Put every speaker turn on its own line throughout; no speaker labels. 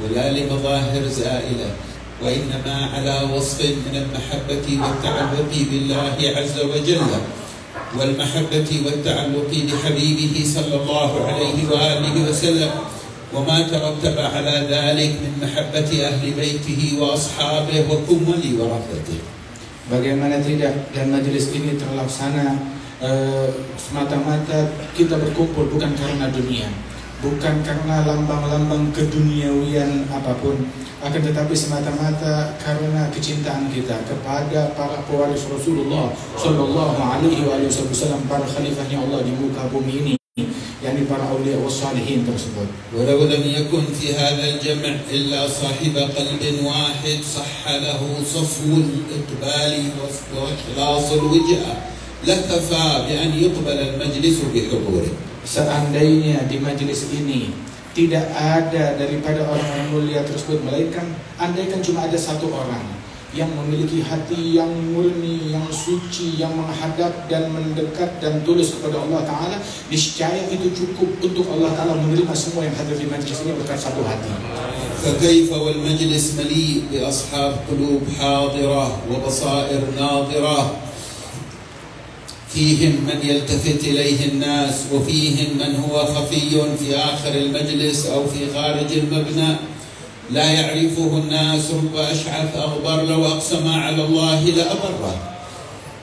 ولا لمظاهر زائلة، وإنما على وصف من المحبة والتعلق بالله عز وجل، والمحبة والتعلق بحبيبه صلى الله عليه وآله وسلم، وما ترتب على ذلك من محبة أهل بيته وأصحابه وكمل ورثته.
Bagaimana tidak, dan majelis ini terlaksana semata-mata kita berkumpul bukan karena dunia, bukan karena lambang-lambang keduniawian apapun, akan tetapi semata-mata karena kecintaan kita kepada para pewaris Rasulullah Sallallahu Alaihi Wasallam, para khalifahnya Allah di muka bumi ini, yakni para awliya wassalihin tersebut.
ولو لم يكن في هذا الجمع إلا صاحب قلب واحد صح له صفو الإقبال وإخلاص الوجهة لكفى بأن يقبل المجلس بحضوره.
Seandainya di majelis ini tidak ada daripada orang-orang mulia tersebut, melainkan andaikan cuma ada satu orang yang memiliki hati yang murni, yang suci, yang menghadap dan mendekat dan tulus kepada Allah Ta'ala, niscaya itu cukup untuk Allah Ta'ala menerima semua yang hadir di majelis ini berkat satu hati.
فكيف والمجلس مليء بأصحاب قلوب حاضرة وبصائر ناظرة، فيهم من يلتفت إليه الناس، وفيهم من هو خفي في آخر المجلس أو في خارج المبنى لا يعرفه الناس، رب أشعث أغبر لو أقسم على الله لأبره.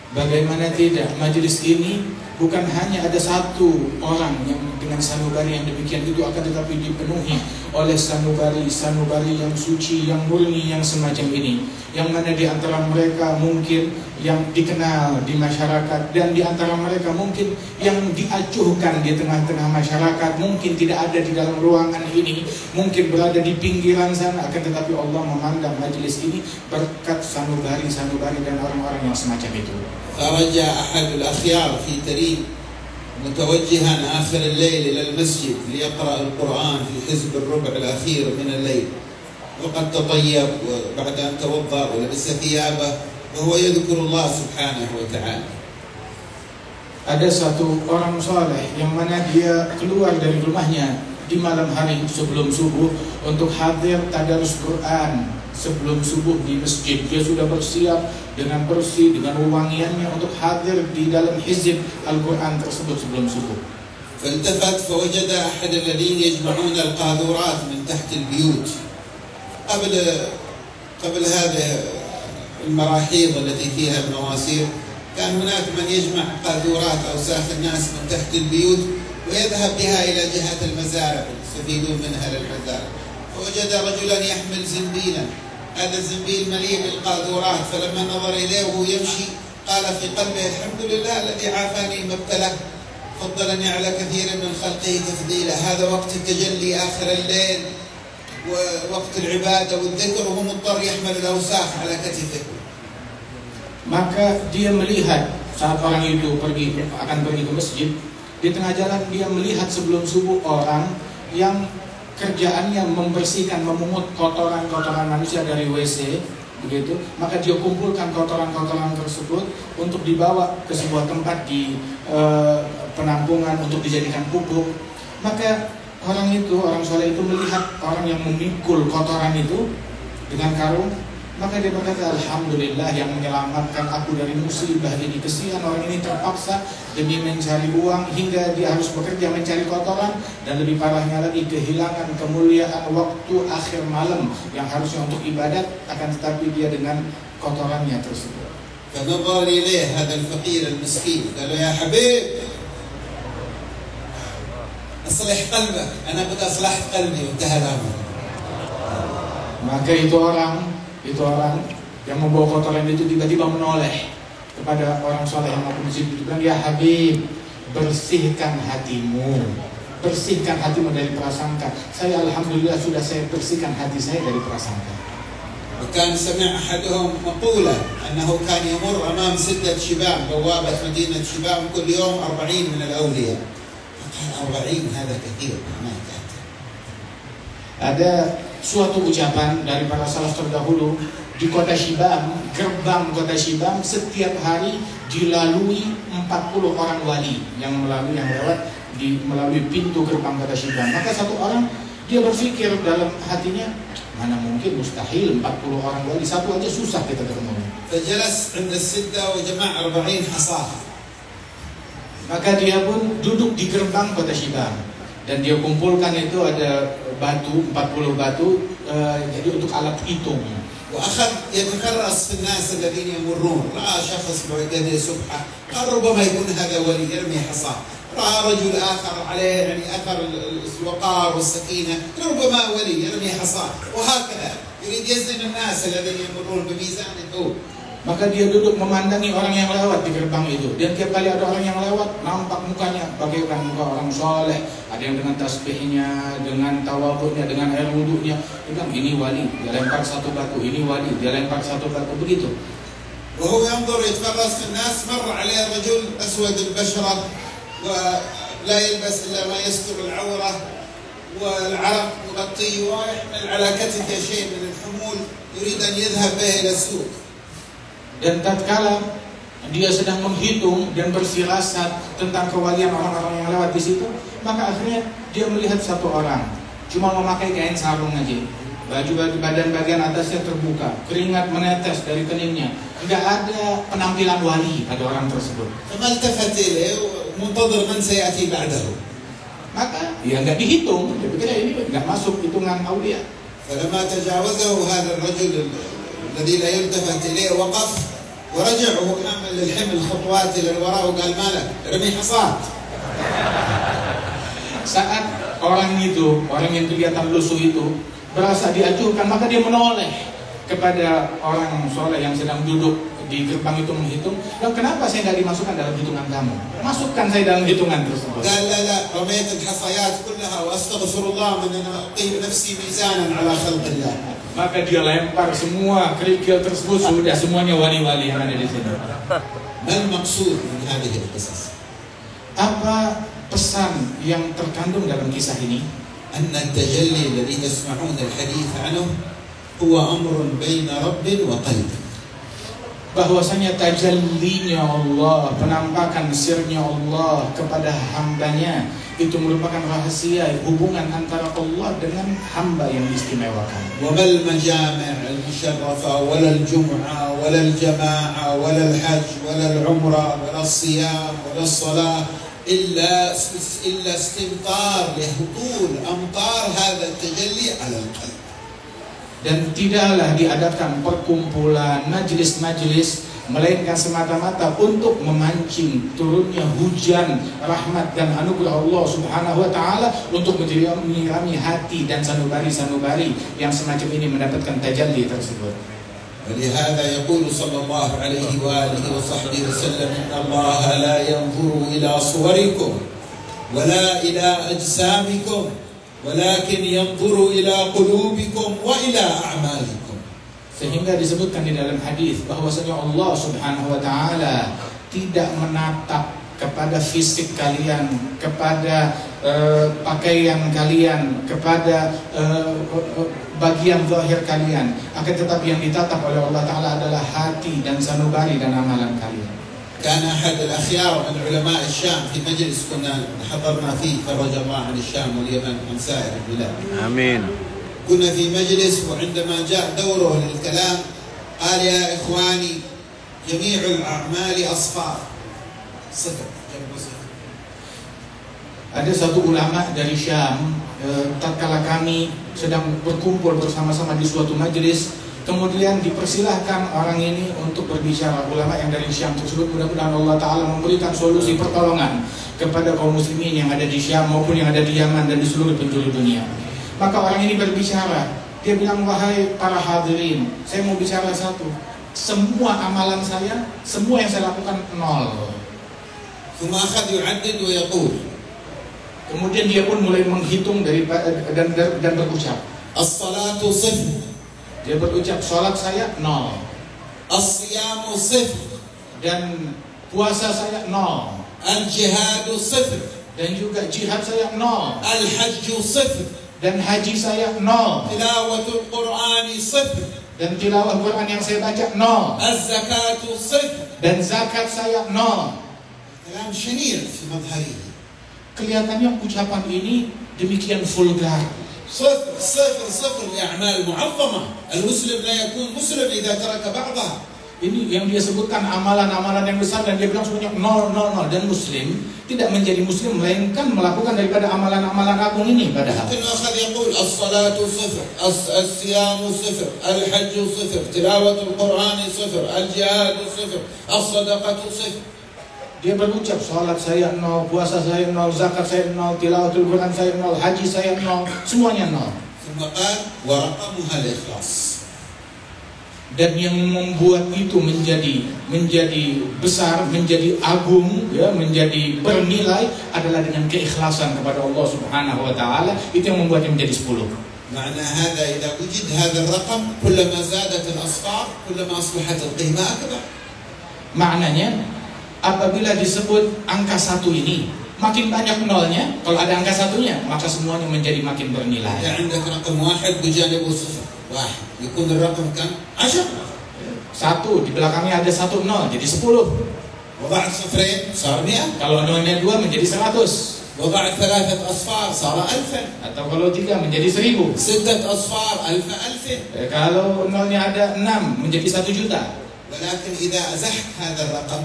Bagaimana tidak, majelis ini bukan hanya ada satu orang yang dengan sanubari yang demikian itu, akan tetapi dipenuhi oleh sanubari yang suci, yang murni, yang semacam ini, yang mana di antara mereka mungkin yang dikenal di masyarakat, dan di antara mereka mungkin yang diacuhkan di tengah-tengah masyarakat, mungkin tidak ada di dalam ruangan ini, mungkin berada di pinggiran sana, akan tetapi Allah memandang majelis ini berkat sanubari dan orang-orang yang semacam itu.
خرج أحد الأخيار في تريم متوجها آخر الليل إلى المسجد ليقرأ القرآن في حزب الربع الأخير من الليل، وقد تطيب وبعد أن توضأ ولبس ثيابه وهو يذكر الله سبحانه وتعالى.
Ada satu orang soleh yang mana dia keluar dari rumahnya di malam hari sebelum subuh untuk hadir tadarus Quran sebelum subuh di masjid. Dia sudah bersiap dengan bersih, dengan wewangiannya untuk hadir di dalam hizib Al-Quran tersebut sebelum subuh.
فالتفت فوجد أحد الذين يجمعون القاذورات من تحت البيوت قبل هذه المراحيض التي فيها المواسير، كان هناك من يجمع قاذورات أوساخ الناس من تحت البيوت ويذهب بها إلى جهة المزارع يستفيدون منها للمزارع، فوجد رجلا يحمل زنبيلا، هذا الزنبيل مليء بالقاذورات، فلما نظر إليه وهو يمشي قال في قلبه الحمد لله الذي عافاني مبتلاه فضلني على كثير من خلقه تفضيلا. هذا وقت التجلي آخر الليل ووقت العبادة والذكر، وهو مضطر يحمل الأوساخ على كتفه.
Maka dia melihat saat orang itu akan pergi ke masjid, di tengah jalan dia melihat sebelum subuh orang yang kerjaannya membersihkan, memungut kotoran-kotoran manusia dari WC, begitu. Maka dia kumpulkan kotoran-kotoran tersebut untuk dibawa ke sebuah tempat di penampungan untuk dijadikan pupuk. Maka orang soleh itu melihat orang yang memikul kotoran itu dengan karung, maka dia berkata, alhamdulillah yang menyelamatkan aku dari musibah ini. Kesian orang ini terpaksa demi mencari uang hingga dia harus bekerja mencari kotoran, dan lebih parahnya lagi kehilangan kemuliaan waktu akhir malam yang harusnya untuk ibadat, akan tetapi dia dengan kotorannya tersebut.
فنظر إليه هذا الفقير المسكين قال له يا حبيب أصلح قلبك أنا قد أصلحت قلبي وانتهى الأمر.
Maka itu orang yang membawa kotoran itu tiba-tiba menoleh kepada orang soleh yang mau ke masjid itu, bilang, ya Habib, bersihkan hatimu dari prasangka. Saya alhamdulillah sudah saya bersihkan hati saya dari prasangka.
وكان سمع أحدهم مقولة أنه كان يمر أمام سدة شباب بوابة مدينة شباب كل يوم 40 من الأولياء، فقال 40 هذا كثير ما يتأتى.
Ada suatu ucapan dari para salaf terdahulu, di kota Shibam, gerbang kota Shibam setiap hari dilalui 40 orang wali yang lewat melalui pintu gerbang kota Shibam. Maka satu orang Dia berpikir dalam hatinya, mana mungkin, mustahil 40 orang wali, satu aja susah kita ketemu.
فجلس عند الستة وجمع 40 حصاة.
Maka dia pun duduk di gerbang kota Shibam dan dia kumpulkan itu ada batu, 40 batu, jadi untuk alat hitung.
وأخذ يتكرس في الناس الذين يمرون، رأى شخص بيده سبحة قال ربما يكون هذا ولي يرمي حصاه، رأى رجل آخر عليه يعني أثر الوقار والسكينة ربما ولي يرمي حصاه، وهكذا يريد يزن الناس الذين يمرون بميزان الذوب.
Maka dia duduk memandangi orang yang lewat di gerbang itu. Dan tiap kali ada orang yang lewat, nampak mukanya bagaikan muka orang soleh. Ada yang dengan tasbihnya, dengan tawadhunya, dengan air wudunya. Dia bilang, ini wali. Dia lempar satu batu, ini wali. Dia lempar satu batu, begitu.
وهو ينظر يتفرس في الناس، مر عليه رجل أسود البشرة ولا يلبس إلا ما يستر العورة والعرق مغطيه ويحمل على كتفه شيء من الحمول يريد أن يذهب به إلى السوق.
Dan tatkala dia sedang menghitung dan berfirasat tentang kewalian orang-orang yang lewat di situ, maka akhirnya dia melihat satu orang cuma memakai kain sarung aja, baju badan bagian atasnya terbuka, keringat menetes dari keningnya, nggak ada penampilan wali pada orang tersebut. Maka dia nggak dihitung, dia pikir ini nggak masuk hitungan aulia.
الذي لا يلتفت إليه وقف ورجع وهو يعمل للحمل خطوات إلى الوراء وقال مالك رمي حصاد.
Saat orang yang kelihatan lusuh itu berasa diajukan, maka dia menoleh kepada orang soleh yang sedang duduk di gerbang itu menghitung. Dan kenapa saya nggak dimasukkan dalam hitungan kamu? Masukkan saya dalam hitungan tersebut.
قال لا رميت الحصيات كلها واستغفر الله من أن أقيم نفسي ميزانا على خلق الله.
Maka dia lempar semua kerikil tersebut, sudah semuanya wali-wali yang ada di sini.
ما المقصود من هذه القصص؟
Apa pesan yang terkandung dalam kisah ini?
أن التجلي الذي تسمعون الحديث عنه هو أمر بين رب وقلب.
Bahwasanya tajallinya Allah, penampakan sirnya Allah kepada hambanya, itu merupakan rahasia hubungan antara Allah dengan hamba yang diistimewakan.
وما المجامع المشرفة ولا الجمعة ولا الجماعة ولا الحج ولا العمرة ولا الصيام ولا الصلاة إلا استمطار لهطول أمطار هذا التجلي على القلب.
Dan tidaklah diadakan perkumpulan, majlis-majlis, melainkan semata-mata untuk memancing turunnya hujan rahmat dan anugerah Allah Subhanahu wa taala untuk menyirami hati dan sanubari-sanubari yang semacam ini mendapatkan tajalli tersebut.
ولهذا يقول صلى الله عليه وآله وصحبه وسلم إن الله لا ينظر إلى صوركم ولا إلى أجسامكم ولكن ينظر إلى قلوبكم وإلى أعمالكم.
Sehingga disebutkan di dalam hadis bahwasanya Allah Subhanahu wa taala tidak menatap kepada fisik kalian, kepada pakaian kalian, kepada bagian zahir kalian, akan tetapi yang ditatap oleh Allah taala adalah hati dan sanubari dan amalan kalian.
كان أحد الأخيار من علماء الشام في مجلس كنا حضرنا فيه، فرج الله عن الشام واليمن وعن سائر البلاد. آمين. كنا في مجلس وعندما جاء دوره للكلام قال يا إخواني جميع الأعمال أصفار صفر.
Ada satu ulama dari Syam, tatkala kami sedang berkumpul bersama-sama di suatu majelis, kemudian dipersilahkan orang ini untuk berbicara, ulama yang dari Syam tersebut. Mudah-mudahan Allah Ta'ala memberikan solusi pertolongan kepada kaum muslimin yang ada di Syam maupun yang ada di Yaman dan di seluruh penjuru dunia. Maka orang ini berbicara, dia bilang, wahai para hadirin, saya mau bicara satu, semua amalan saya, semua yang saya lakukan nol. Kemudian dia pun mulai menghitung dan berucap, as-salatu sifr. Dia berucap, salat saya nol.
As-siyamu sifr.
Dan puasa saya nol.
Al-jihadu sifr.
Dan juga jihad saya nol.
Al-hajju sifr.
Dan haji saya nol.
Tilawatul Qur'ani sifr. Dan
tilawah Quran yang saya baca nol.
Az-zakatu sifr.
Dan zakat saya nol.
Kalam syanir fi madhari.
Kelihatannya ucapan ini demikian vulgar,
صفر صفر صفر لأعمال معظمة. المسلم لا يكون مسلم إذا ترك بعضها.
Ini yang dia sebutkan amalan-amalan yang besar, dan dia bilang semuanya 0, 0, 0. Dan muslim tidak menjadi muslim melainkan melakukan daripada amalan-amalan agung ini. Padahal
أخذ يقول الصلاة صفر، الصيام صفر، الحج صفر، تلاوة القرآن صفر، الجهاد صفر، الصدقة صفر.
Dia berucap salat saya 0, puasa saya 0, zakat saya 0, tilawatul Quran saya 0, haji saya 0, semuanya 0.
ثم قال ورقمها الإخلاص.
Dan yang membuat itu menjadi besar, menjadi agung, ya, menjadi bernilai adalah dengan keikhlasan kepada Allah Subhanahu wa taala. Itu yang membuatnya menjadi 10.
معنى هذا إذا وجد هذا الرقم كلما زادت الأصفار كلما أصبحت القيمة أكبر.
Maknanya apabila disebut angka 1 ini makin banyak nolnya, kalau ada angka 1-nya maka semuanya menjadi makin bernilai.
يعني عندك رقم 1 بجانبه صفر 1 يكون الرقم كم؟ 10.
1 di belakangnya ada 1 0 jadi 10.
وضعت صفرين صار 100.
Kalau nolnya 2 menjadi 100.
وضعت 3 أصفار صار 1000.
Atau kalau 3 menjadi 1000.
6 أصفار 1000.
Kalau nolnya ada 6 menjadi 1 juta.
ولكن إذا أزحت هذا الرقم،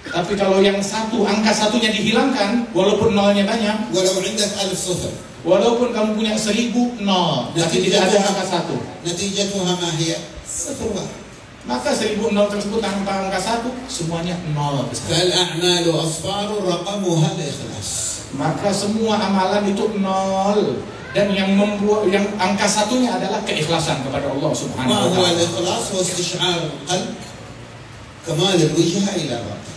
tapi kalau yang angka 1-nya dihilangkan, walaupun nolnya banyak,
ولو عندك 1000 صفر،
walaupun kamu punya 1000 nol, tapi tidak ada angka 1,
نتيجتها ما هي؟ صفر واحد.
maka 1000 nol tersebut tanpa angka 1 semuanya nol.
فالأعمال أصفار رقمها الإخلاص.
Maka semua amalan itu nol, dan yang membuat yang angka 1-nya adalah keikhlasan kepada Allah Subhanahu wa
ما هو
taala.
الإخلاص؟ هو استشعار القلب كمال الوجهة إلى ربه.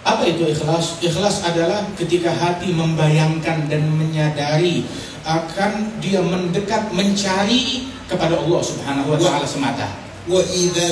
Apa itu ikhlas? Ikhlas adalah ketika hati membayangkan dan menyadari akan dia mendekat mencari kepada Allah Subhanahu wa taala semata.
وإذا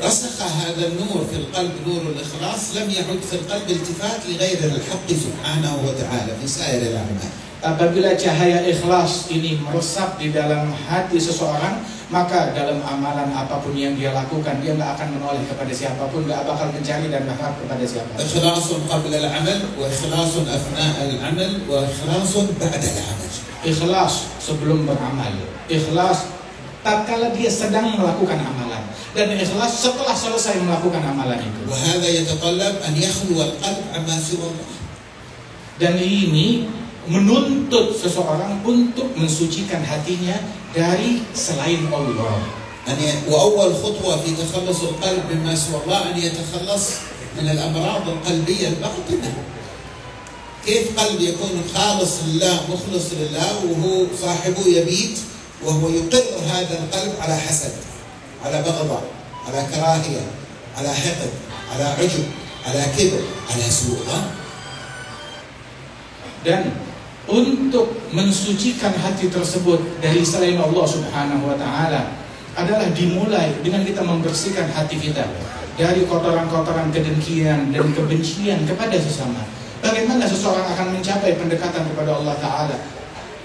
رسخ هذا النور في القلب، نور الإخلاص، لم يعد في القلب التفات لغير الحق سبحانه وتعالى في سائر الأعمال.
Apabila cahaya ikhlas ini meresap di dalam hati seseorang, maka dalam amalan apapun yang dia lakukan, dia nggak akan menoleh kepada siapapun, nggak bakal mencari dan berharap kepada siapapun.
إخلاص قبل العمل، وإخلاص أثناء العمل، وإخلاص بعد العمل.
Ikhlas sebelum beramal, ikhlas tatkala dia sedang melakukan amalan, dan ikhlas setelah selesai melakukan amalan itu.
وهذا يتطلب أن يخلو القلب عما سوى الله.
Dan ini menuntut seseorang untuk mensucikan hatinya dari selain Allah.
وأول خطوة في تخلص القلب مما سوى الله أن يتخلص من الأمراض القلبية الباطنة. كيف قلب يكون خالص لله مخلص لله وهو صاحبه يبيت وهو يقر هذا القلب على حسد، على بغضة، على كراهية، على حقد، على عجب، على كبر، على سوء ظن.
Dan untuk mensucikan hati tersebut dari selain Allah Subhanahu wa taala adalah dimulai dengan kita membersihkan hati kita dari kotoran-kotoran kedengkian dan kebencian kepada sesama. Bagaimana seseorang akan mencapai pendekatan kepada Allah taala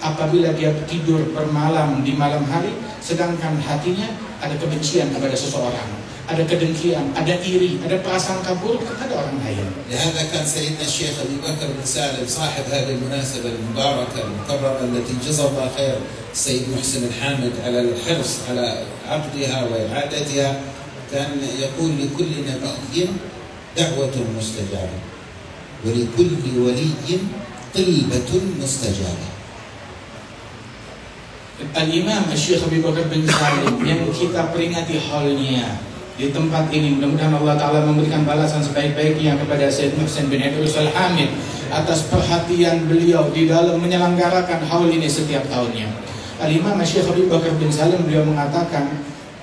apabila dia tidur bermalam di malam hari sedangkan hatinya ada kebencian kepada seseorang, ada kedengkian, ada iri, ada prasangka buruk kepada orang lain.
لهذا كان سيدنا الشيخ أبي بكر بن سالم صاحب هذه المناسبة المباركة المكرمة التي جزا الله خير السيد محسن الحامد على الحرص على عقدها وإعادتها، كان يقول لكل نبي دعوة مستجابة ولكل ولي طلبة مستجابة.
Al-Imam Syekh Abi Bakar bin Salim yang kita peringati haulnya di tempat ini, mudah-mudahan Allah Ta'ala memberikan balasan sebaik-baiknya kepada Sayyid Muhsin bin Idris Al-Hamid atas perhatian beliau di dalam menyelenggarakan haul ini setiap tahunnya. Al-Imam Syekh Abi Bakar bin Salim beliau mengatakan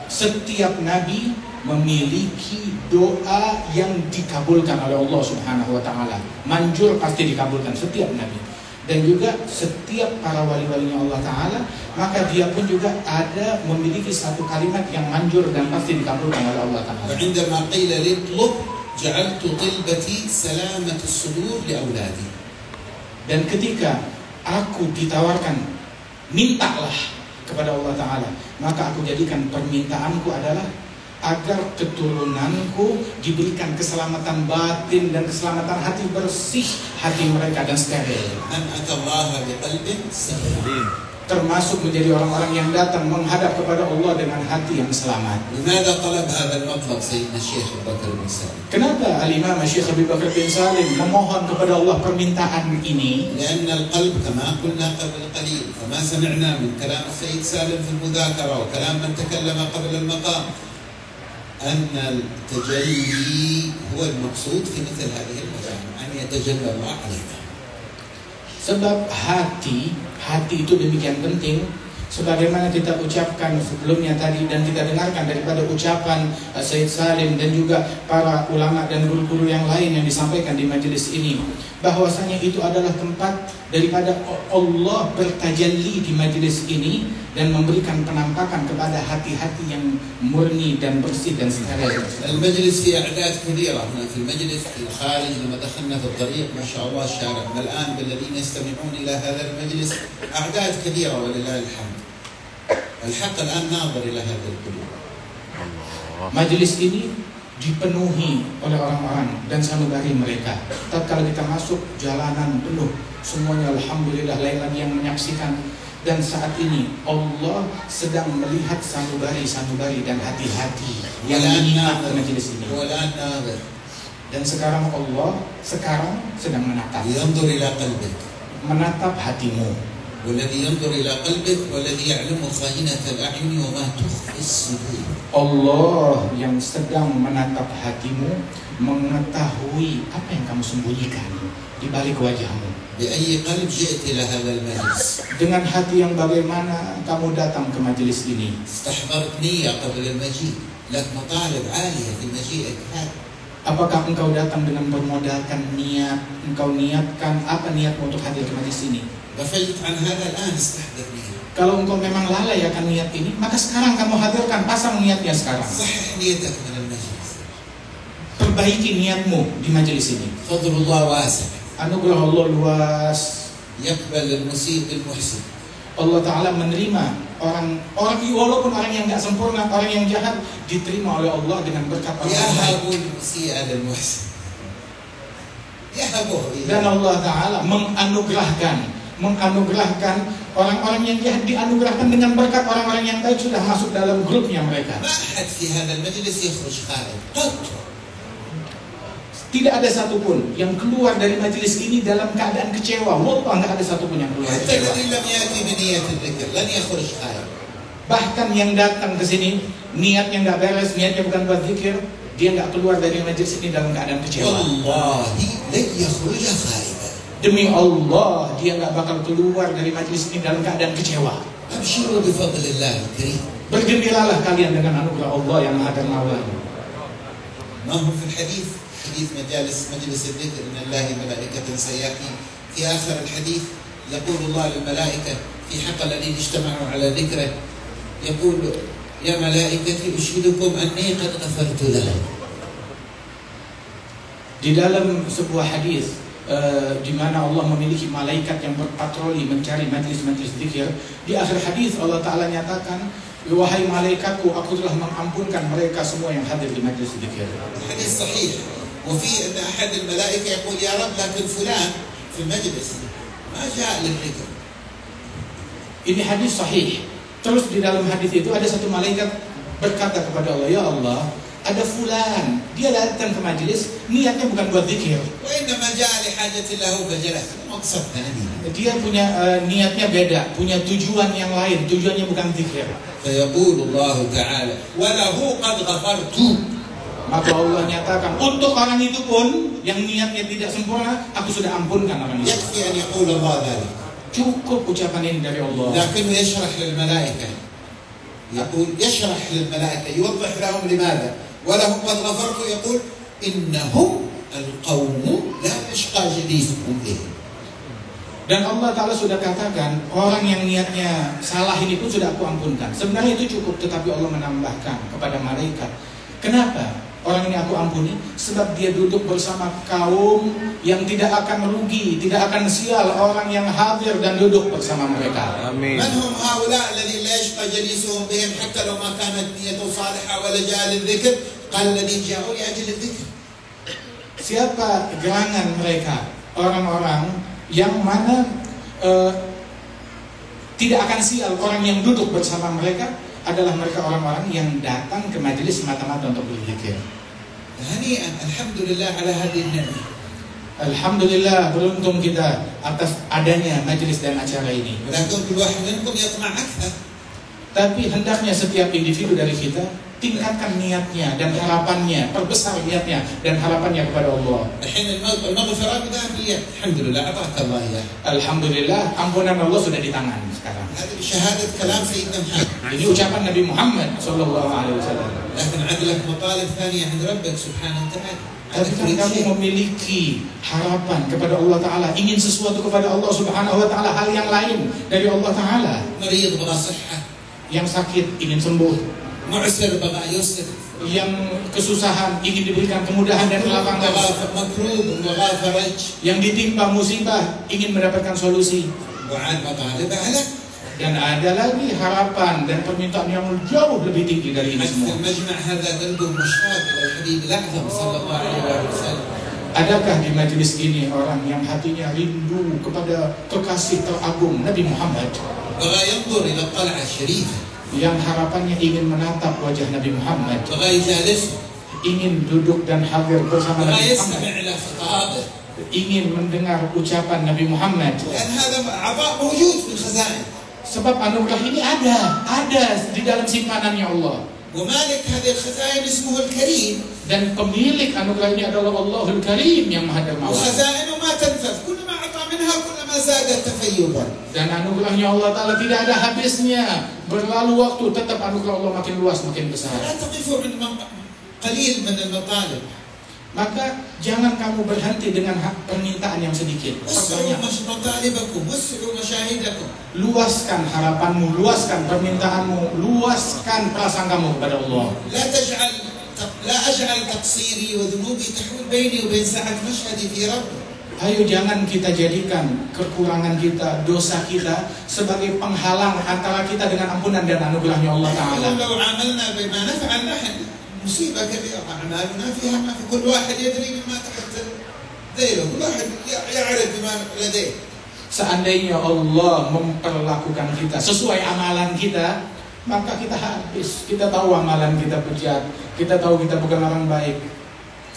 setiap nabi memiliki doa yang dikabulkan oleh Allah Subhanahu wa taala. Manjur pasti dikabulkan setiap nabi. Dan juga setiap para wali-walinya Allah Ta'ala, maka dia pun juga ada memiliki satu kalimat yang manjur dan pasti dikabulkan oleh Allah Ta'ala.
وعندما قيل لي اطلب جعلت طلبتي سلامة الصدور لأولادي.
Dan ketika aku ditawarkan mintalah kepada Allah Ta'ala, maka aku jadikan permintaanku adalah agar keturunanku diberikan keselamatan batin dan keselamatan hati bersih hati mereka dan steril. termasuk menjadi orang-orang yang datang menghadap kepada Allah dengan hati yang selamat.
لماذا طلب هذا المطلب سيدنا الشيخ أبو بكر بن سالم؟
Kenapa Al-Imam Syekh Abu Bakar bin Salim memohon kepada Allah permintaan ini?
لأن القلب كما قلنا قبل قليل، فما سمعنا من كلام السيد سالم في المذاكرة وكلام من تكلم قبل المقام أن التجلي هو المقصود في مثل هذه المجامع، أن يتجلى الله علينا.
Sebab hati itu demikian penting, sebagaimana kita ucapkan sebelumnya tadi dan kita dengarkan daripada ucapan Sayyid Salim dan juga para ulama dan guru-guru yang lain yang disampaikan di majelis ini, bahwasanya itu adalah tempat daripada Allah bertajalli di majelis ini dan memberikan penampakan kepada hati-hati yang murni dan bersih dan steril.
المجلس فيه أعداد كثيرة هنا في المجلس، في الخارج لما دخلنا في الطريق ما شاء الله الشارع ملآن بالذين يستمعون إلى هذا المجلس، أعداد كثيرة ولله الحمد. الحق الآن ناظر إلى هذا القلوب.
Majelis ini dipenuhi oleh orang-orang dan sanubari mereka. Tatkala kita masuk, jalanan penuh, semuanya alhamdulillah lagi yang menyaksikan. Dan saat ini Allah sedang melihat sanubari dan hati-hati yang menyimak majelis ini. Dan sekarang Allah sedang menatap.
ينظر إلى قلبك.
Menatap hatimu.
والذي ينظر إلى قلبك والذي يعلم خائنة الأعين وما تخفي الصدور.
Allah yang sedang menatap hatimu, mengetahui apa yang kamu sembunyikan di balik wajahmu.
بأي قلب جئت إلى هذا المجلس؟
Dengan hati yang bagaimana kamu datang ke majelis ini?
استحضرت نية قبل المجيء، لك مطالب عالية في مجيئك هذا.
Apakah engkau datang dengan bermodalkan niat? Engkau niatkan apa niatmu untuk hadir ke majelis ini?
غفلت عن هذا الآن، استحضر نية.
Kalau engkau memang lalai akan niat ini, maka sekarang kamu hadirkan, pasang niatnya sekarang.
صحح نيتك من المجلس.
Perbaiki niatmu di majelis ini.
فضل الله واسع.
Anugerah Allah luas.
يقبل المسيء بالمحسن.
Allah Ta'ala menerima orang walaupun orang yang nggak sempurna, orang yang jahat diterima oleh Allah dengan berkat orang lain.
يهب المسيء للمحسن. يهبه.
Dan Allah Ta'ala menganugerahkan orang-orang yang jahat, dianugerahkan dengan berkat orang-orang yang baik sudah masuk dalam grupnya mereka.
ما أحد في هذا المجلس يخرج خائب قط.
Tidak ada satupun yang keluar dari majelis ini dalam keadaan kecewa. Wallah, nggak ada satupun yang keluar
حتى
kecewa.
الذي لم يأتي بنية الذكر لن يخرج خائب.
Bahkan yang datang ke sini niatnya nggak beres, niatnya bukan buat zikir, dia nggak keluar dari majelis ini dalam keadaan kecewa.
والله لن يخرج خائبا.
Demi Allah, dia nggak bakal keluar dari majelis ini dalam keadaan kecewa.
أبشروا بفضل الله الكريم.
Bergembiralah kalian dengan anugerah Allah yang Maha Dermawan.
ما هو في الحديث؟ حديث مجلس الذكر إن الله ملائكة سيأتي في آخر الحديث يقول الله للملائكة في حق الذين اجتمعوا على ذكره يقول يا ملائكتي أشهدكم أني قد غفرت لهم.
Di dalam sebuah hadis di mana Allah memiliki malaikat yang berpatroli mencari majlis-majlis zikir, di akhir hadis Allah Ta'ala nyatakan, wahai malaikatku, aku telah mengampunkan mereka semua yang hadir di majlis zikir.
الحديث صحيح. وفي أن أحد الملائكة يقول يا رب لكن فلان في المجلس ما جاء للذكر.
Ini hadis sahih. Terus di dalam hadis itu ada satu malaikat berkata kepada Allah, ya Allah, ada fulan, dia datang ke majelis, niatnya bukan buat zikir.
وإنما جاء لحاجة له فجلس. مقصدنا هذه.
Dia punya niatnya beda, punya tujuan yang lain, tujuannya bukan zikir.
فيقول الله تعالى وله قد غفرت.
Maka Allah nyatakan, untuk orang itu pun yang niatnya tidak sempurna, aku sudah ampunkan orang itu.
يكفي أن يقول الله ذلك.
Cukup ucapan ini dari Allah.
لكنه يشرح للملائكة. يقول يشرح للملائكة يوضح لهم لماذا ولهم قد غفرت. يقول إنهم القوم لا يشقى جليسهم بهم.
Dan Allah Ta'ala sudah katakan, orang yang niatnya salah ini pun sudah aku ampunkan. Sebenarnya itu cukup, tetapi Allah menambahkan kepada malaikat, kenapa orang ini aku ampuni? Sebab dia duduk bersama kaum yang tidak akan rugi, tidak akan sial orang yang hadir dan duduk bersama mereka.
Amin. من هم هؤلاء الذين لا يشقى جليسهم بهم حتى لو ما كانت نيته صالحة ولا جاء للذكر؟ قال الذين جاءوا لأجل الذكر.
Siapa gerangan mereka? Orang-orang yang mana tidak akan sial orang yang duduk bersama mereka adalah mereka orang-orang yang datang ke majelis semata-mata untuk berzikir.
هنيئا الحمد لله على هذه النعمة.
Alhamdulillah, beruntung kita atas adanya majelis dan acara ini.
ولكن كل واحد منكم يطمع أكثر.
Tapi hendaknya setiap individu dari kita tingkatkan niatnya dan harapannya, perbesar niatnya dan harapannya kepada Allah.
الحين المغفرة بدها باليد. الحمد لله أعطاك الله إياه.
Alhamdulillah, ampunan Allah sudah di tangan sekarang.
هذه شهادة كلام سيدنا محمد.
Ini ucapan Nabi Muhammad SAW.
لكن عندك مطالب ثانية عند ربك سبحانه وتعالى.
Tapi kan kamu memiliki harapan kepada Allah Ta'ala, ingin sesuatu kepada Allah Subhanahu Wa Ta'ala, hal yang lain dari Allah Ta'ala.
مريض بغى صحة.
Yang sakit ingin sembuh,
معسر بغى يسر.
yang kesusahan ingin diberikan kemudahan dan kelapangan,
مكروب بغى فرج.
yang ditimpa musibah ingin mendapatkan solusi.
وعاد مطالبها لك.
Dan ada lagi harapan dan permintaan yang jauh lebih tinggi dari ini
في
semua.
المجمع هذا قلبه مشتاق إلى الحبيب الأعظم صلى الله عليه وسلم.
Adakah di majelis ini orang yang hatinya rindu kepada kekasih teragung Nabi Muhammad,
بغى ينظر إلى الطلعة الشريفة.
yang harapannya ingin menatap wajah Nabi Muhammad,
بغى يجالسه.
ingin duduk dan hadir bersama
بغى
Nabi
يستمع
Muhammad,
إلى خطابه.
ingin mendengar ucapan Nabi Muhammad.
لأن هذا عطاء موجود في الخزائن.
Sebab anugerah ini ada di dalam simpanannya Allah.
ومالك هذه الخزائن اسمه الكريم.
Dan pemilik anugerah ini adalah Allahul Karim yang Maha Dermawan.
وخزائنه ما تنفذ. كلما أعطى منها كلما زادت تفيضا.
Dan anugerahnya Allah Ta'ala tidak ada habisnya. Berlalu waktu tetap anugerah Allah makin luas, makin besar.
لا تقفوا عند قليل من المطالب.
Maka jangan kamu berhenti dengan permintaan yang sedikit.
وسعوا مطالبكم. وسعوا مشاهدكم.
Luaskan harapanmu, luaskan permintaanmu, luaskan prasangkamu kepada Allah.
لا أجعل تقصيري وذنوبي تحول بيني وبين ساعة مشهدي في ربي.
Ayo jangan kita jadikan kekurangan kita, dosa kita sebagai penghalang antara kita dengan ampunan dan anugerahnya Allah Ta'ala.
لو عاملنا بما نفعل نحن مصيبة كبيرة. أعمالنا فيها ما في. كل واحد يدري بما تحت ذيله. كل واحد يعرف بما لديه.
Seandainya Allah memperlakukan kita sesuai amalan kita, maka kita habis. Kita tahu amalan kita bejat, kita tahu kita bukan orang baik.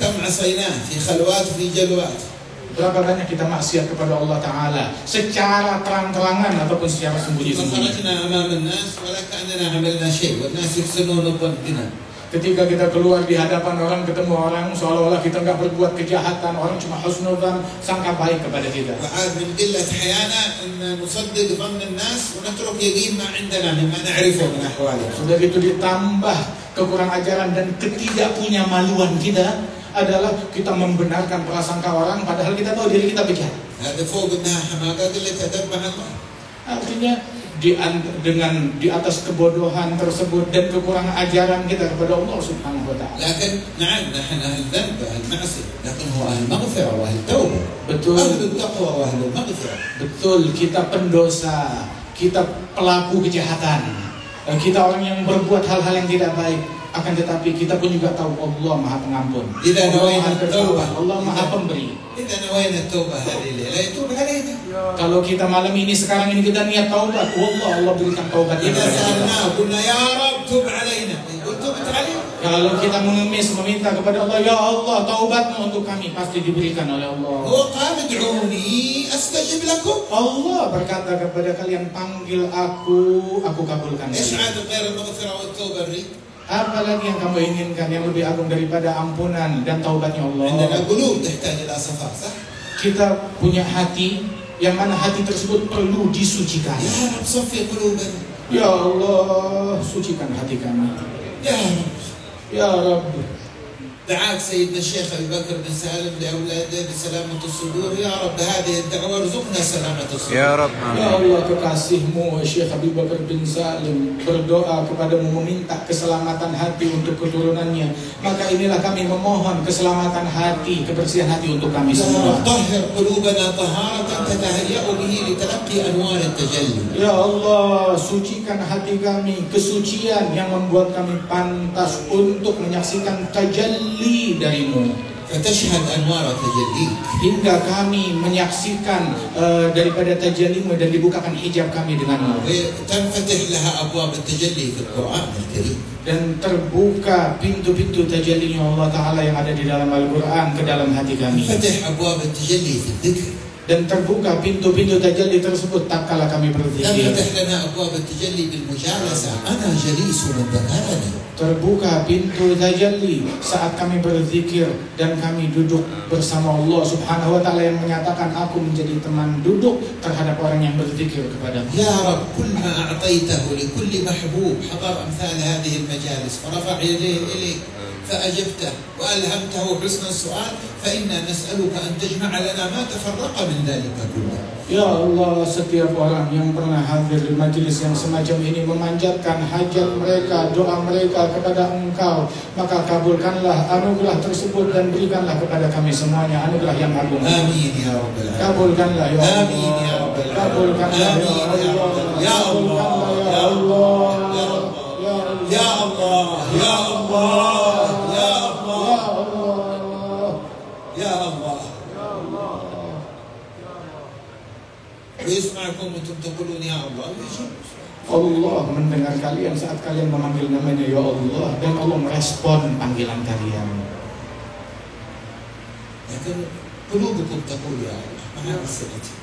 كم عصيناه في خلوات في جلوات.
Berapa banyak kita maksiat kepada Allah Ta'ala secara terang-terangan ataupun secara sembunyi-sembunyi.
خرجنا أمام الناس ولا كأننا عملنا شيء والناس يحسنون الظن بنا.
Ketika kita keluar di hadapan orang, ketemu orang, seolah-olah kita nggak berbuat kejahatan, orang cuma husnudzan, sangka baik kepada kita.
وعاد من قلة حيانا أن نصدق ظن الناس ونترك يقين ما عندنا مما نعرفه من أحوالهم.
Sudah itu ditambah kekurang ajaran dan ketidakpunyamaluan kita adalah kita membenarkan prasangka orang padahal kita tahu diri kita bejat.
هذا فوق أنها حماقة قلة أدب مع الله.
Artinya di atas kebodohan tersebut dan kekurangan ajaran kita kepada Allah Subhanahu wa Ta'ala.
لكن نعم نحن أهل الذنب أهل المعصية لكن هو أهل المغفرة وأهل التوبة.
Betul.
أهل التقوى وأهل المغفرة.
Betul, kita pendosa, kita pelaku kejahatan, kita orang yang berbuat hal-hal yang tidak baik. Akan tetapi kita pun juga tahu Allah Maha Pengampun, Allah Maha Bertaubat, Allah Maha Pemberi. Kalau kita malam ini sekarang ini kita niat taubat, Allah berikan taubat kita. Kalau kita mengemis meminta kepada Allah, ya Allah taubatmu untuk kami, pasti diberikan oleh Allah. Allah berkata kepada kalian, panggil aku kabulkan. Apalagi yang kamu inginkan yang lebih agung daripada ampunan dan taubatnya Allah. Kita punya hati yang mana hati tersebut perlu disucikan. Ya Allah, sucikan hati kami. Ya Rabb.
دعاك سيدنا الشيخ أبي بكر بن سالم لأولاده بسلامة الصدور. يا رب هذه الدعوة ارزقنا سلامة الصدور.
Ya Rabb. Ya Allah, kekasihmu Syekh Abi Bakar bin Salim berdoa kepadamu meminta keselamatan hati untuk keturunannya. Maka inilah kami memohon keselamatan hati, kebersihan hati untuk kami semua.
طهر قلوبنا طهارة تتهيأ به لتلقي أنوار التجلي.
Ya Allah, sucikan hati kami, kesucian yang membuat kami pantas untuk menyaksikan tajalli darimu.
فتشهد أنوار تجليك.
Hingga kami menyaksikan daripada tajallimu dan dibukakan hijab kami denganmu.
وتنفتح لها أبواب التجلي في القرآن الكريم.
Dan terbuka pintu-pintu tajallinya Allah Ta'ala yang ada di dalam Al-Quran ke dalam hati kami.
تنفتح أبواب التجلي في الذكر.
Dan terbuka pintu-pintu tajalli tersebut tak kala kami berzikir.
تنفتح لنا أبواب التجلي بالمجالسة. أنا جليس من ذكرني.
Terbuka pintu tajalli saat kami berzikir dan kami duduk bersama Allah Subhanahu wa Ta'ala yang menyatakan aku menjadi teman duduk terhadap orang yang berzikir kepadamu.
يا رب كل ما أعطيته لكل محبوب حضر أمثال هذه المجالس فرفع يديه إليك فأجبته وألهمته حسن السؤال فإنا نسألك أن تجمع لنا ما تفرق من ذلك كله.
Ya Allah, setiap orang yang pernah hadir di majelis yang semacam ini memanjatkan hajat mereka, doa mereka kepada Engkau, maka kabulkanlah anugerah tersebut dan berikanlah kepada kami semuanya anugerah yang agung.
Amin ya Rabbal Alamin.
Kabulkanlah ya Allah.
Amin ya Rabbal Alamin.
Kabulkanlah ya Allah.
Ya Allah.
Ya Allah.
Ya Allah. Ya Allah. Ya Allah. Ya Allah. ويسمعكم وانتم تقولون يا الله ويجيب.
Allah mendengar kalian saat kalian memanggil namanya ya Allah, dan Allah merespon panggilan kalian.
لكن قلوبكم تقول يا الله مع ألسنتكم.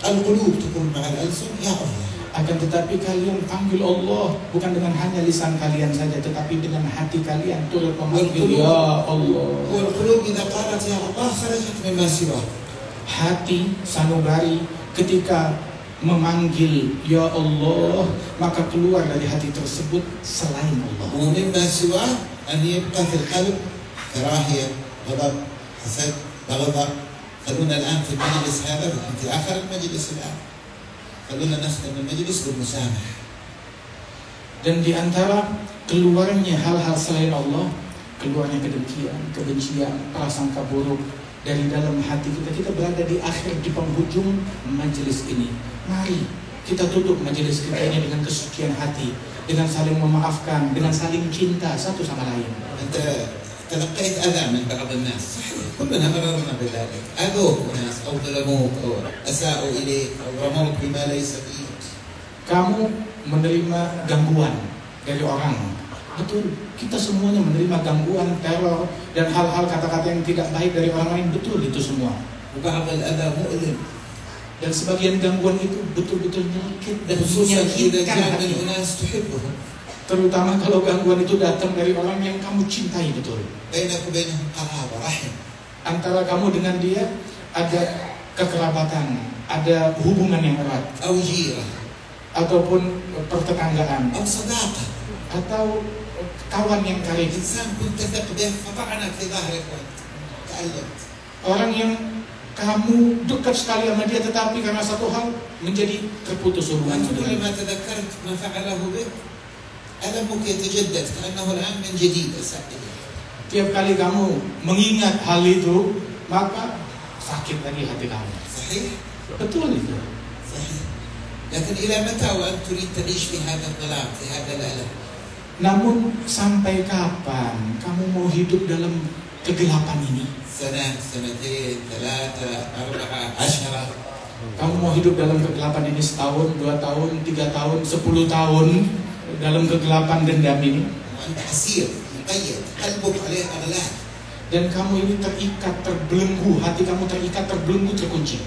القلوب تقول مع الألسن يا الله.
Akan tetapi kalian panggil Allah bukan dengan hanya lisan kalian saja, tetapi dengan hati kalian turut memanggil ya Allah.
والقلوب إذا قالت يا الله خرجت مما سواه.
Hati sanubari ketika memanggil ya Allah, maka keluar dari hati tersebut selain Allah.
ومما سواه أن يبقى في القلب كراهية غضب حسد بغضاء. خلونا الآن في المجلس هذا في آخر المجلس الآن خلونا نختم المجلس بالمسامحة.
Dan di antara keluarnya hal-hal selain Allah, keluarnya kedengkian, kebencian, prasangka buruk dari dalam hati kita. Kita berada di akhir, di penghujung majelis ini. Mari kita tutup majelis kita ini dengan kesucian hati, dengan saling memaafkan, dengan saling cinta satu sama lain.
أنت تلقيت أذى من بعض الناس صحيح كلنا مررنا بذلك. أذوك ناس أو ظلموك أو أساءوا إليك أو رموك بما ليس فيك.
Kamu menerima gangguan dari orang. Betul, kita semuanya menerima gangguan, teror, dan hal-hal kata-kata yang tidak baik dari orang lain. Betul, itu semua.
وبعض الأذى مؤلم.
Dan sebagian gangguan itu betul-betul menyakit dan
خصوصا إذا
menyakitkan
جاء
hati.
من أناس تحبهم.
Terutama kalau gangguan itu datang dari orang yang kamu cintai betul.
بينك وبينهم قرابة رحم.
Antara kamu dengan dia ada kekerabatan, ada hubungan yang erat,
أو جيرة.
ataupun pertetanggaan,
أو صداقة.
atau kawan yang karib.
إنسان كنت تثق به فطعنك في ظهرك وأنت تألمت.
Orang yang kamu dekat sekali sama dia, tetapi karena satu hal menjadi terputus hubungan
وأنت
dengan.
كلما تذكرت ما فعله بك ألمك يتجدد كأنه الآن من جديد أسأل.
Tiap kali kamu mengingat hal itu, maka sakit lagi hati kamu.
صحيح؟
Betul itu.
صحيح. لكن إلى متى وأنت تريد تعيش في هذا الظلام في هذا الألم؟
Namun sampai kapan kamu mau hidup dalam kegelapan ini?
سنة سنتين ثلاثة أربعة 10.
Kamu mau hidup dalam kegelapan ini setahun, 2 tahun, 3 tahun, 10 tahun dalam kegelapan dendam ini?
وأنت أسير مقيد قلبك عليه أغلاق.
Dan kamu ini terikat, terbelenggu, hati kamu terikat, terbelenggu, terkunci.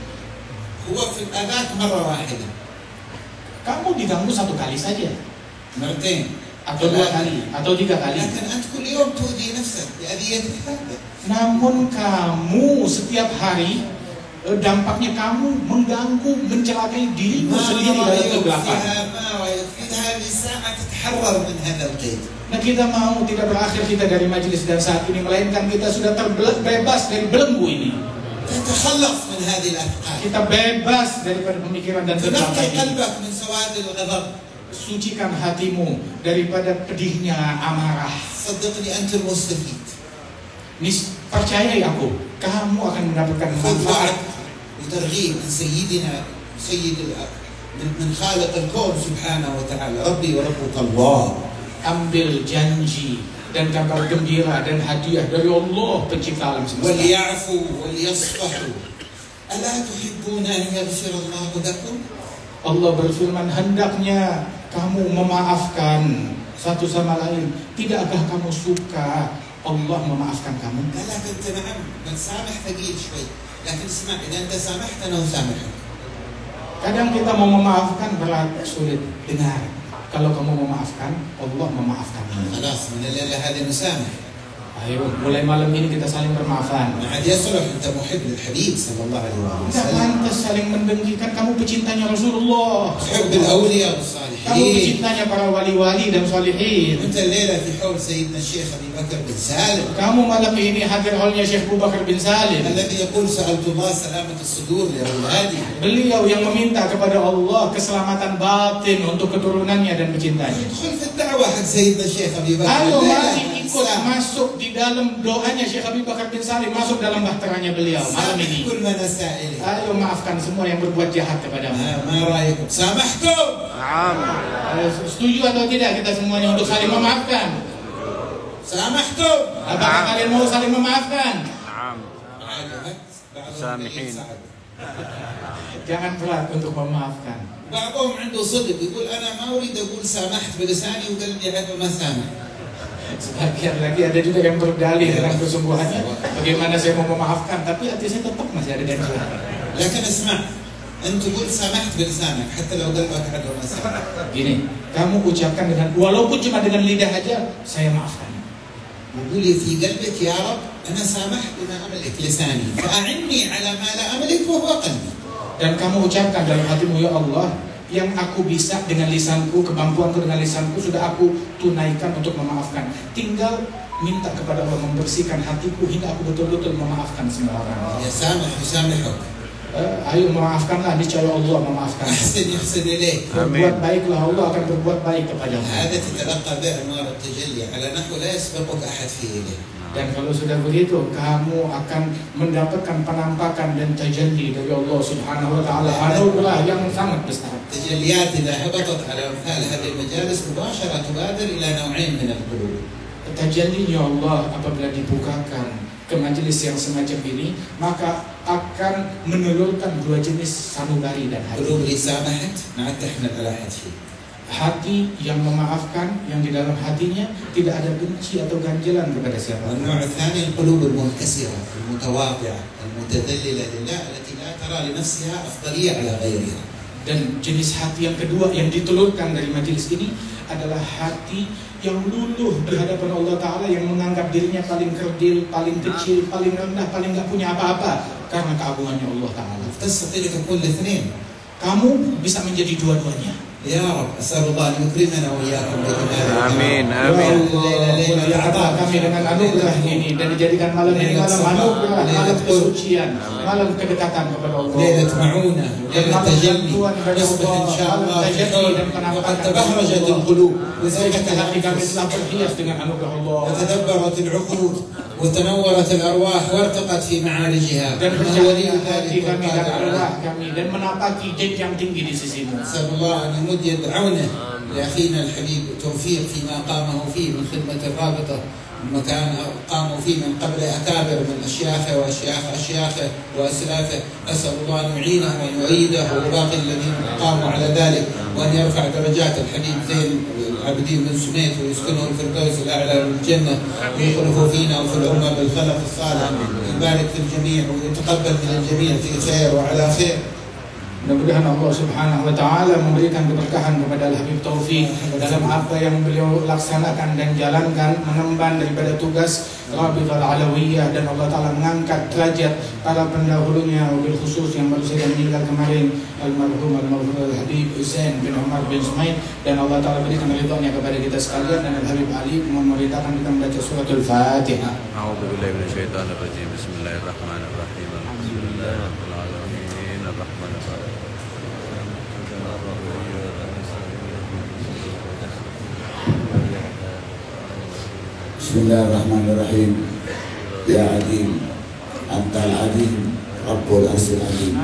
هو في الأذاك مرة واحدة.
Kamu diganggu 1 kali saja,
مرتين
atau 2 kali, atau 3 kali.
لكن أنت كل يوم تؤذي نفسك بأذيتك هذا.
Namun kamu setiap hari dampaknya kamu mengganggu, mencelakai dirimu sendiri dalam kegelapan.
هذه الساعة تتحرر من هذا القيد.
Nah, kita mau tidak berakhir kita dari majelis dan saat ini, melainkan kita sudah terbebas dari belenggu ini.
تتخلص من هذه الأثقال.
Kita bebas daripada pemikiran dan kegelapan
تنقي
ini.
قلبك من سواد الغضب.
Sucikan hatimu daripada pedihnya amarah.
صدقني أنت المستفيد.
Percayai aku, kamu akan mendapatkan
خذ
manfaat.
وعد وترغيب من سيدنا سيد من خالق الكون سبحانه وتعالى ربي وربك الله.
Ambil janji dan kabar gembira dan hadiah dari Allah pencipta alam semesta.
وَلْيَعْفُوا وَلْيَصْفَحُوا أَلَا تُحِبُّونَ أَنْ يَغْفِرَ اللَّهُ لَكُمْ.
Allah berfirman, hendaknya kamu memaafkan satu sama lain. Tidakkah kamu suka Allah memaafkan kamu?
قال لك أنت نعم بنسامح ثقيل شوي لكن اسمع إذا أنت سامحت أنا أسامحك.
Kadang kita mau memaafkan berat, sulit. Dengar, kalau kamu memaafkan, Allah memaafkan.
خلاص من الليلة هذه نسامح.
Ayo, mulai malam ini kita saling bermaafan.
ما عاد يصلح أنت محب للحبيب صلى الله عليه
Tidak
وسلم.
pantas saling mendengkikan. Kamu pecintanya Rasulullah.
تحب الأولياء
Kamu
والصالحين.
pecintanya para wali-wali dan salihin.
أنت الليلة في حول سيدنا الشيخ أبي بكر بن سالم
Kamu malam ini hadir halnya Syekh Abu Bakar bin Salim.
الذي يقول سألت الله سلامة الصدور لأولادي.
Beliau yang meminta kepada Allah keselamatan batin untuk keturunannya dan pecintanya.
ادخل في الدعوة حق سيدنا الشيخ أبي بكر.
Ayo
الليلة
mari ikut
الإسلام.
masuk di dalam doanya Syekh Abu Bakar bin Salim, masuk dalam bahteranya beliau malam
سامح
ini.
كل من أساء إليه.
Ayo maafkan semua yang berbuat jahat kepadamu.
ما رأيكم؟ سامحتم؟
Setuju atau tidak kita semuanya untuk saling memaafkan?
سامحتم؟
Apakah kalian mau saling memaafkan?
سامحين.
Jangan berat untuk memaafkan.
بعضهم عنده صدق يقول أنا ما أريد أقول سامحت بلساني وقلبي عيب ما سامح.
Sebagian lagi ada juga yang berdalih dengan kesungguhannya. Bagaimana saya mau memaafkan, tapi hati saya tetap masih ada dan
لكن اسمع أنت تقول سامحت بلسانك حتى لو قلبك عيب ما سامح.
Gini, kamu ucapkan dengan walaupun cuma dengan lidah aja, saya maafkan.
وقولي في قلبك يا رب أنا سامحت بما أملك لساني فأعني على ما لا أملك وهو قلبي.
Dan kamu ucapkan dalam hatimu, ya Allah, yang aku bisa dengan lisanku, kemampuanku dengan lisanku sudah aku tunaikan untuk memaafkan. Tinggal minta kepada Allah membersihkan hatiku hingga aku betul-betul memaafkan semua orang.
يا سامح يسامحك.
Ayo memaafkanlah, niscaya Allah memaafkan.
أحسن يحسن إليك.
Berbuat baiklah, Allah akan berbuat baik kepadamu.
هذا تتلقى به أنوار التجلي على نحو لا يسبقك أحد فيه إليه.
Dan kalau sudah begitu, kamu akan mendapatkan penampakan dan tajalli dari Allah Subhanahu wa taala, anugerah yang sangat besar.
التجليات إذا هبطت على أمثال هذه المجالس مباشرة تبادر إلى نوعين من القلوب. Tajallinya
Allah apabila dibukakan ke majelis yang semacam ini, maka akan menelurkan dua jenis sanubari dan hati.
قلوب اللي سامحت ما عاد تحمل على أحد فيه.
Hati yang memaafkan, yang di dalam hatinya tidak ada benci atau ganjelan kepada siapa.
والنوع الثاني القلوب المنكسرة المتواضعة المتذللة لله التي لا ترى لنفسها أفضلية على غيرها.
Dan jenis hati yang kedua yang ditelurkan dari majelis ini adalah hati yang luluh di hadapan Allah Ta'ala, yang menganggap dirinya paling kerdil, paling kecil, paling rendah, paling gak punya apa-apa karena keagungannya Allah Ta'ala.
تستطيع تكون الاثنين.
Kamu bisa menjadi dua-duanya.
يا رب أسأل الله أن يكرمنا وإياكم بجماله.
آمين
Ya
آمين.
Allah, lihatlah kami dengan anugerah ini dan dijadikan malam ini malam anugerah, malam kesucian, malam kedekatan kepada Allah.
ليلة معونة ليلة تجلي نصبح إن شاء الله في حول وقد تبهرجت القلوب وزكت
hati kami
الأنفس
telah berhias dengan anugerah Allah
وتدبرت العقول وتنورت الأرواح وارتقت في معارجها.
dan
إنه ولي
berjaya hati
ذلك
kami dan
والقادر عليه.
arwah kami dan menapaki jenjang tinggi di sisimu.
نسأل الله أن يمد يد عونه لأخينا الحبيب توفيق فيما قامه فيه من خدمة الرابطة، مكان قاموا فيه من قبل أكابر من أشياخه أشياخه وأسلافه. أسأل الله أن يعينه وأن يؤيده وباقي الذين قاموا على ذلك، وأن يرفع درجات الحبيب زين العابدين بن سميت ويسكنه الفردوس الأعلى من الجنة، ويخلفه فينا وفي الأمة بالخلف الصالح، ويبارك في الجميع ويتقبل من الجميع في خير وعلى خير.
Mudah-mudahan Allah Subhanahu wa taala memberikan keberkahan kepada Al-Habib Taufik dalam apa yang beliau laksanakan dan jalankan, mengemban daripada tugas Rabithah Al-Alawiyah, dan Allah taala mengangkat derajat para pendahulunya, wabil khusus yang baru saja meninggal kemarin, almarhum Al-Habib Husain bin Umar bin Sumaid, dan Allah taala berikan ridhonya kepada kita sekalian. Dan Al-Habib Ali memerintahkan kita membaca suratul Fatihah.
A'udzubillahi minasyaitonir rajim. Bismillahirrahmanirrahim. Alhamdulillahirabbil alamin. Arrahmanir rahim.
Bismillahirrahmanirrahim. Ya Adim, Antal Adim, Rabbul Arsil Adim.